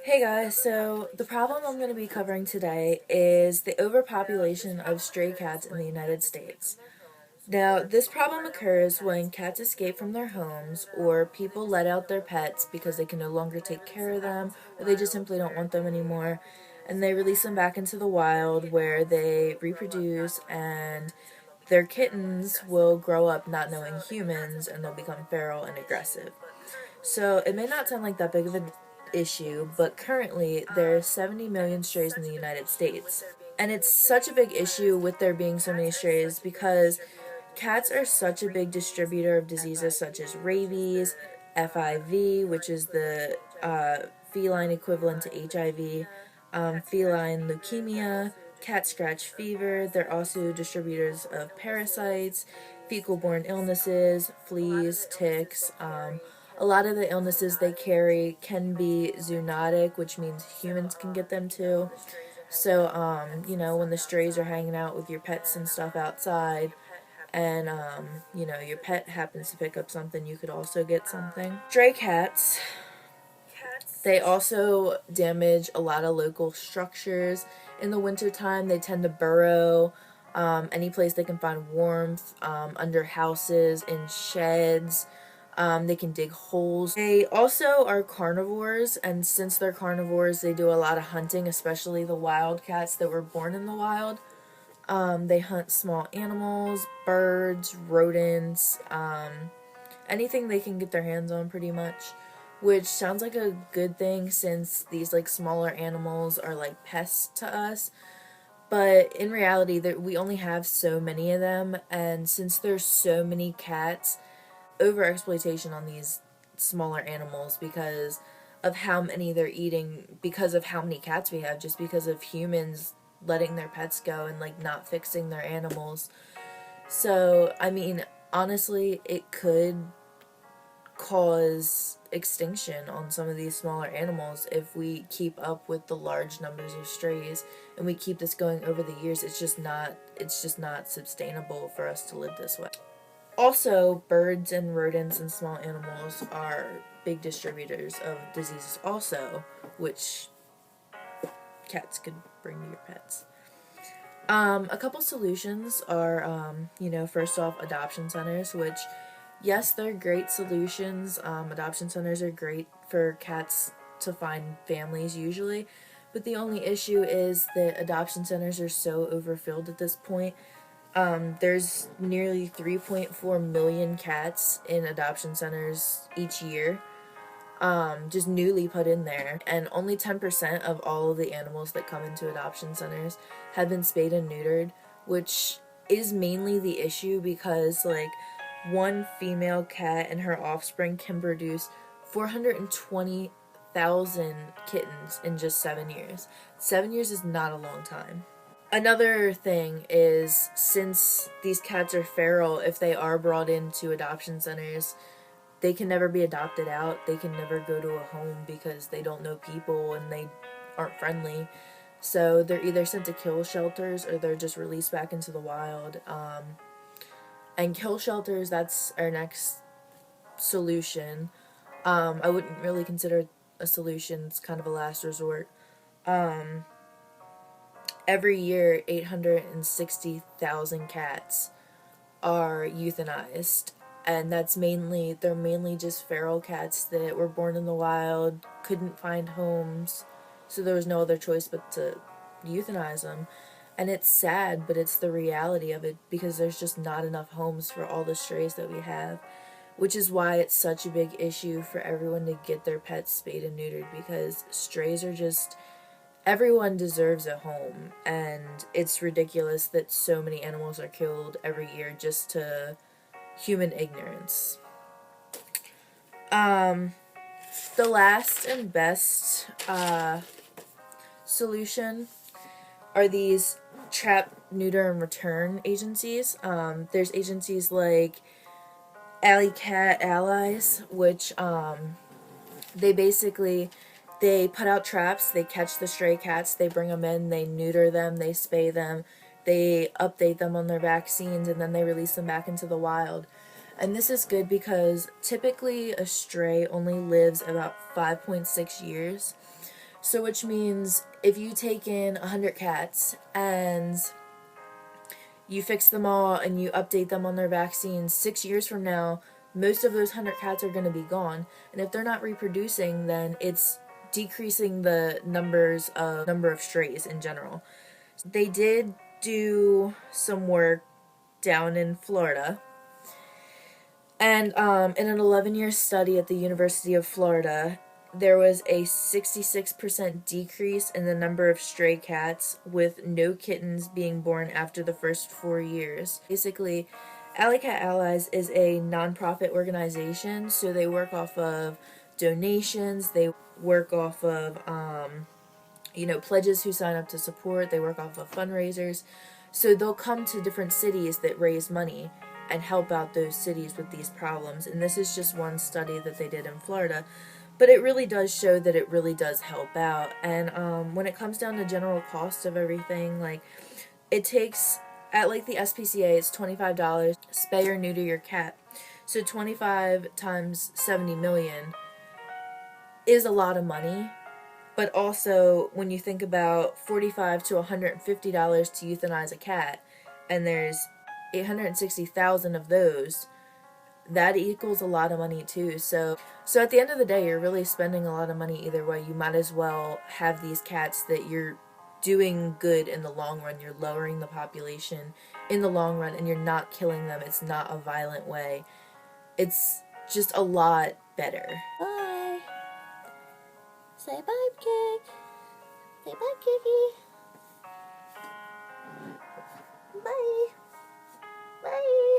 Hey guys, so the problem I'm going to be covering today is the overpopulation of stray cats in the United States. Now, this problem occurs when cats escape from their homes or people let out their pets because they can no longer take care of them or they just simply don't want them anymore, and they release them back into the wild where they reproduce and their kittens will grow up not knowing humans and they'll become feral and aggressive. So it may not sound like that big of an issue, but currently there are 70 million strays in the United States. And it's such a big issue with there being so many strays because cats are such a big distributor of diseases such as rabies, FIV, which is the feline equivalent to HIV, feline leukemia, cat scratch fever. They're also distributors of parasites, fecal borne illnesses, fleas, ticks. A lot of the illnesses they carry can be zoonotic, which means humans can get them too. So, when the strays are hanging out with your pets and stuff outside, and your pet happens to pick up something, you could also get something. Stray cats, they also damage a lot of local structures. In the wintertime, they tend to burrow any place they can find warmth, under houses, in sheds. They can dig holes. They also are carnivores, and since they're carnivores, they do a lot of hunting, especially the wild cats that were born in the wild. They hunt small animals, birds, rodents, anything they can get their hands on pretty much, which sounds like a good thing since these like smaller animals are like pests to us. But in reality, we only have so many of them, and since there's so many cats, overexploitation on these smaller animals because of how many they're eating, because of how many cats we have, just because of humans letting their pets go and like not fixing their animals. So, I mean, honestly, it could cause extinction on some of these smaller animals if we keep up with the large numbers of strays and we keep this going over the years. It's just not sustainable for us to live this way. Also, birds and rodents and small animals are big distributors of diseases also, which cats could bring to your pets. A couple solutions are, first off, adoption centers, which, yes, they're great solutions. Adoption centers are great for cats to find families usually, but the only issue is that adoption centers are so overfilled at this point. There's nearly 3.4 million cats in adoption centers each year, just newly put in there, and only 10% of all of the animals that come into adoption centers have been spayed and neutered, which is mainly the issue because, like, one female cat and her offspring can produce 420,000 kittens in just 7 years. 7 years is not a long time. Another thing is, since these cats are feral, if they are brought into adoption centers, they can never be adopted out. They can never go to a home because they don't know people and they aren't friendly. So they're either sent to kill shelters or they're just released back into the wild. And kill shelters, that's our next solution. I wouldn't really consider it a solution, it's kind of a last resort. Every year, 860,000 cats are euthanized, and they're mainly just feral cats that were born in the wild, couldn't find homes, so there was no other choice but to euthanize them. And it's sad, but it's the reality of it because there's just not enough homes for all the strays that we have, which is why it's such a big issue for everyone to get their pets spayed and neutered, because strays are just, everyone deserves a home, and it's ridiculous that so many animals are killed every year just to human ignorance. Um, the last and best solution are these trap, neuter, and return agencies. There's agencies like Alley Cat Allies, which they basically they put out traps, they catch the stray cats, they bring them in, they neuter them, they spay them, they update them on their vaccines, and then they release them back into the wild. And this is good because typically a stray only lives about 5.6 years. So which means if you take in 100 cats and you fix them all and you update them on their vaccines, 6 years from now, most of those 100 cats are going to be gone. And if they're not reproducing, then it's decreasing the number of strays in general. They did do some work down in Florida. And in an 11-year study at the University of Florida, there was a 66% decrease in the number of stray cats, with no kittens being born after the first 4 years. Basically, Alley Cat Allies is a nonprofit organization, so they work off of donations, they work off of pledges who sign up to support. They work off of fundraisers. So they'll come to different cities that raise money and help out those cities with these problems. And this is just one study that they did in Florida. But it really does show that it really does help out. And when it comes down to general cost of everything, like, it takes, at like the SPCA, it's $25 spay or neuter your cat. So 25 times 70 million is a lot of money. But also, when you think about $45 to $150 to euthanize a cat, and there's 860,000 of those, that equals a lot of money too. So at the end of the day, you're really spending a lot of money either way. You might as well have these cats that you're doing good in the long run. You're lowering the population in the long run, and you're not killing them. It's not a violent way. It's just a lot better. Bye. Say bye, Kick. Say bye, Kiki. Bye. Bye.